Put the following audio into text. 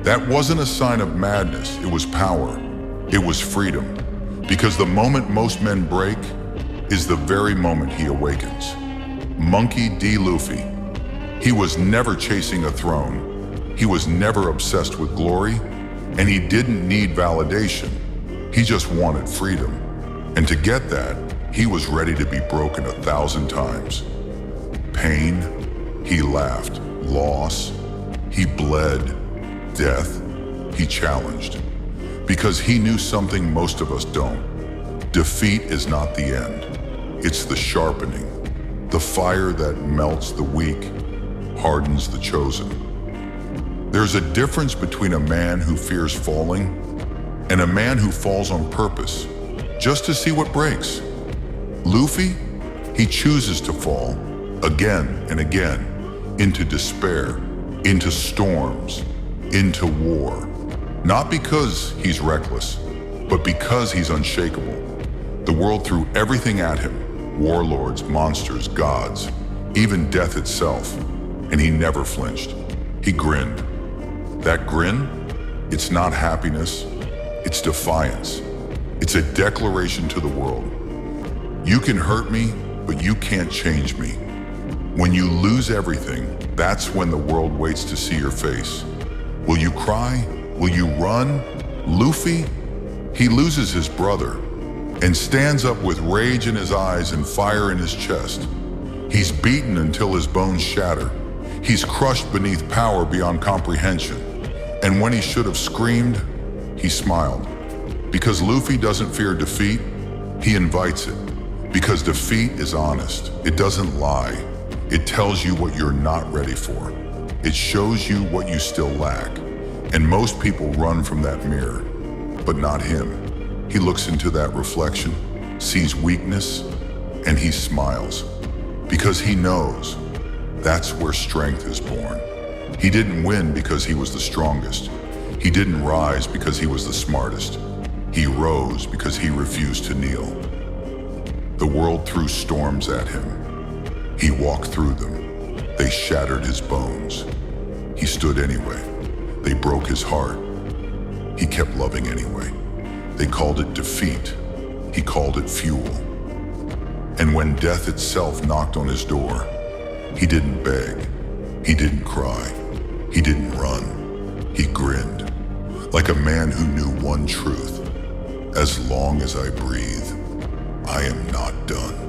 That wasn't a sign of madness, it was power. It was freedom. Because the moment most men break is the very moment he awakens. Monkey D. Luffy. He was never chasing a throne. He was never obsessed with glory, and he didn't need validation. He just wanted freedom. And to get that, he was ready to be broken 1,000 times. Pain, he laughed. Loss, he bled. Death, he challenged. Because he knew something most of us don't. Defeat is not the end. It's the sharpening. The fire that melts the weak, hardens the chosen. There's a difference between a man who fears falling and a man who falls on purpose, just to see what breaks. Luffy, he chooses to fall again and again, into despair, into storms, into war. Not because he's reckless, but because he's unshakable. The world threw everything at him, warlords, monsters, gods, even death itself, and he never flinched. He grinned. That grin, it's not happiness, it's defiance. It's a declaration to the world. You can hurt me, but you can't change me. When you lose everything, that's when the world waits to see your face. Will you cry? Will you run? Luffy, he loses his brother and stands up with rage in his eyes and fire in his chest. He's beaten until his bones shatter. He's crushed beneath power beyond comprehension. And when he should have screamed, he smiled. Because Luffy doesn't fear defeat, he invites it. Because defeat is honest. It doesn't lie. It tells you what you're not ready for. It shows you what you still lack. And most people run from that mirror, but not him. He looks into that reflection, sees weakness, and he smiles. Because he knows that's where strength is born. He didn't win because he was the strongest. He didn't rise because he was the smartest. He rose because he refused to kneel. The world threw storms at him. He walked through them. They shattered his bones. He stood anyway. They broke his heart. He kept loving anyway. They called it defeat. He called it fuel. And when death itself knocked on his door, he didn't beg. He didn't cry. He didn't run. He grinned, like a man who knew one truth. As long as I breathe, I am not done.